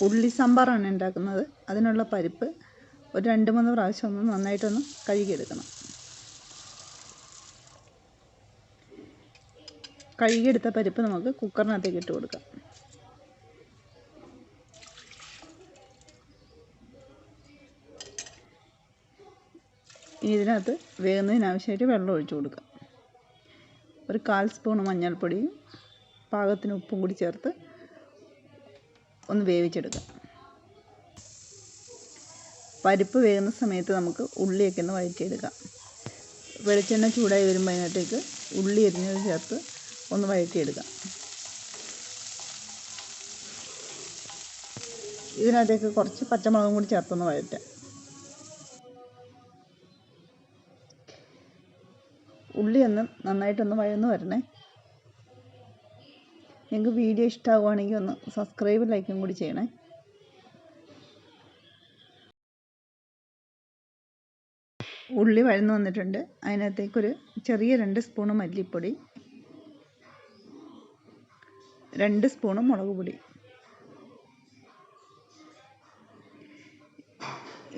ഉള്ളി സാമ്പാറാണ് ഉണ്ടാക്കുന്നത്. അതിനുള്ള പരിപ്പ് ഒരു 2-3 പ്രാവശ്യം ഒന്ന് നന്നായിട്ടൊന്ന് കഴുകിയെടുക്കണം. കഴുകിയെടുത്ത പരിപ്പ് നമുക്ക് കുക്കറിനകത്തേക്ക് ഇട്ട് കൊടുക്കാം. ഇനി ഇതിനകത്ത് വേകുന്നതിനാവശ്യമായിട്ട് വെള്ളം ഒഴിച്ചു കൊടുക്കാം. ഒരു 1/4 സ്പൂൺ മഞ്ഞൾപ്പൊടിയും പാകത്തിന് ഉപ്പും കൂടി ചേർത്ത് ഒന്ന് വേവിച്ചെടുക്കാം. പരിപ്പ് വേകുന്ന സമയത്ത് നമുക്ക് ഉള്ളിയൊക്കെ ഒന്ന് വഴറ്റിയെടുക്കാം. വെളിച്ചെണ്ണ ചൂടായി വരുമ്പോൾ അതിനകത്തേക്ക് ഉള്ളി അരിഞ്ഞത് ചേർത്ത് ഒന്ന് വഴറ്റിയെടുക്കാം. ഇതിനകത്തേക്ക് കുറച്ച് പച്ചമുളകും കൂടി ചേർത്തൊന്ന് വഴറ്റാം. ഉള്ളി ഒന്ന് നന്നായിട്ടൊന്ന് വഴന്ന് വരണേ. നിങ്ങൾക്ക് വീഡിയോ ഇഷ്ടമാവുകയാണെങ്കിൽ ഒന്ന് സബ്സ്ക്രൈബ് ലൈക്കും കൂടി ചെയ്യണേ. ഉള്ളി വഴന്ന് വന്നിട്ടുണ്ട്. അതിനകത്തേക്കൊരു ചെറിയ 2 സ്പൂണ് മല്ലിപ്പൊടി, 2 സ്പൂണ് മുളക് പൊടി.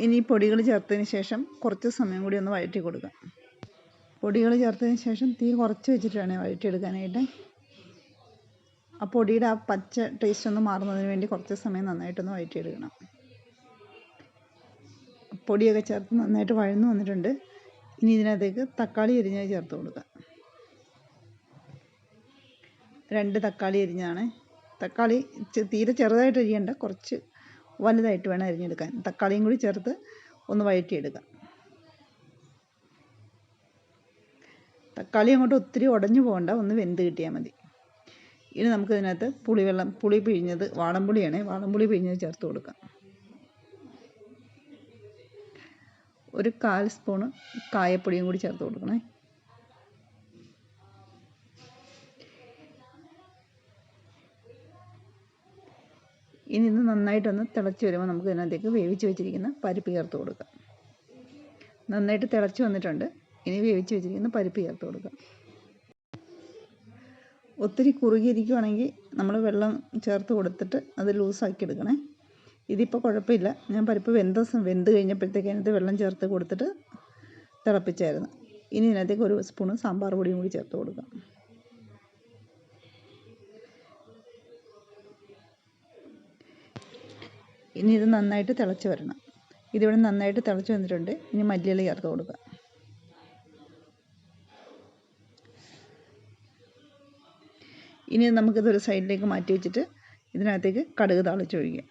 ഇനി പൊടികൾ ചേർത്തതിന് ശേഷം കുറച്ച് സമയം കൂടി ഒന്ന് വഴറ്റി കൊടുക്കാം. പൊടികൾ ചേർത്തതിന് ശേഷം തീ കുറച്ച് വെച്ചിട്ട് വേണേൽ വഴറ്റിയെടുക്കാനായിട്ട്. ആ പൊടിയുടെ ആ പച്ച ടേസ്റ്റ് ഒന്ന് മാറുന്നതിന് വേണ്ടി കുറച്ച് സമയം നന്നായിട്ടൊന്ന് വഴറ്റിയെടുക്കണം. പൊടിയൊക്കെ ചേർത്ത് നന്നായിട്ട് വഴന്ന് വന്നിട്ടുണ്ട്. ഇനി ഇതിനകത്തേക്ക് തക്കാളി അരിഞ്ഞത് ചേർത്ത് കൊടുക്കാം. 2 തക്കാളി അരിഞ്ഞതാണ്. തക്കാളി തീരെ ചെറുതായിട്ട് അരിയണ്ട, കുറച്ച് വലുതായിട്ട് വേണം അരിഞ്ഞെടുക്കാൻ. തക്കാളിയും കൂടി ചേർത്ത് ഒന്ന് വഴറ്റിയെടുക്കാം. തക്കാളി അങ്ങോട്ട് ഒത്തിരി ഉടഞ്ഞു പോകണ്ട, ഒന്ന് വെന്ത് കിട്ടിയാൽ മതി. ഇനി നമുക്കിതിനകത്ത് പുളി പിഴിഞ്ഞത്, വാളംപുളിയാണ്, വാളംപുളി പിഴിഞ്ഞത് ചേർത്ത് കൊടുക്കാം. ഒരു 1/4 സ്പൂണ് കായപ്പൊടിയും കൂടി ചേർത്ത് കൊടുക്കണേ. ഇനി ഇത് നന്നായിട്ടൊന്ന് തിളച്ച് വരുമ്പോൾ നമുക്ക് ഇതിനകത്തേക്ക് വേവിച്ച് വെച്ചിരിക്കുന്ന പരിപ്പ് ചേർത്ത് കൊടുക്കാം. നന്നായിട്ട് തിളച്ച് വന്നിട്ടുണ്ട്. ഇനി വേവിച്ച് വെച്ചിരിക്കുന്ന പരിപ്പ് ചേർത്ത് കൊടുക്കാം. ഒത്തിരി കുറുകിയിരിക്കുകയാണെങ്കിൽ നമ്മൾ വെള്ളം ചേർത്ത് കൊടുത്തിട്ട് അത് ലൂസാക്കി എടുക്കണേ. ഇതിപ്പോൾ കുഴപ്പമില്ല. ഞാൻ പരിപ്പ് വെന്ത് കഴിഞ്ഞപ്പോഴത്തേക്ക് അതിനകത്ത് വെള്ളം ചേർത്ത് കൊടുത്തിട്ട് തിളപ്പിച്ചായിരുന്നു. ഇനി ഇതിനകത്തേക്ക് 1 സ്പൂണ് സാമ്പാർ പൊടിയും കൂടി ചേർത്ത് കൊടുക്കാം. ഇനി ഇത് നന്നായിട്ട് തിളച്ച് വരണം. ഇതിവിടെ നന്നായിട്ട് തിളച്ച് വന്നിട്ടുണ്ട്. ഇനി മല്ലിയില ചേർത്ത് കൊടുക്കാം. ഇനി നമുക്കിതൊരു സൈഡിലേക്ക് മാറ്റി വെച്ചിട്ട് ഇതിനകത്തേക്ക് കടുക് താളിച്ചൊഴിക്കാം.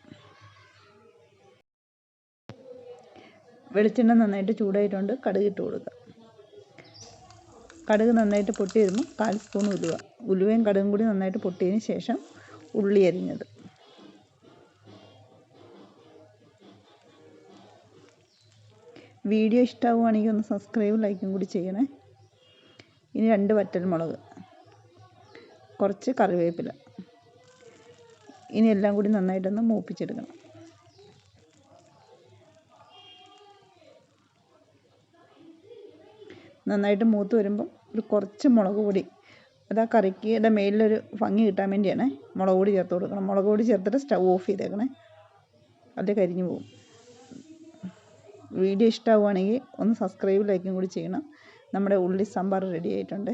വെളിച്ചെണ്ണ നന്നായിട്ട് ചൂടായിട്ടുണ്ട്. കടുക് ഇട്ട് കൊടുക്കുക. കടുക് നന്നായിട്ട് പൊട്ടി വരുമ്പോൾ 1/4 സ്പൂൺ ഉലുവയും കടുകും കൂടി നന്നായിട്ട് പൊട്ടിയതിന് ശേഷം ഉള്ളി അരിഞ്ഞത്. വീഡിയോ ഇഷ്ടമാവുകയാണെങ്കിൽ ഒന്ന് സബ്സ്ക്രൈബ് ലൈക്കും കൂടി ചെയ്യണേ. ഇനി 2 വറ്റൽമുളക്, കുറച്ച് കറിവേപ്പില. ഇനി എല്ലാം കൂടി നന്നായിട്ടൊന്ന് മൂപ്പിച്ചെടുക്കണം. നന്നായിട്ട് മൂത്ത് വരുമ്പം ഒരു കുറച്ച് മുളക് പൊടി, അത് ആ കറിയുടെ മേലിലൊരു ഭംഗി കിട്ടാൻ വേണ്ടിയാണ് മുളക് പൊടി ചേർത്ത് കൊടുക്കണം. മുളക് പൊടി ചേർത്തിട്ട് സ്റ്റൗ ഓഫ് ചെയ്തേക്കണേ, അത് കരിഞ്ഞു പോകും. വീഡിയോ ഇഷ്ടമാവുകയാണെങ്കിൽ ഒന്ന് സബ്സ്ക്രൈബ് ലൈക്കും കൂടി ചെയ്യണം. നമ്മുടെ ഉള്ളി സാമ്പാർ റെഡി ആയിട്ടുണ്ട്.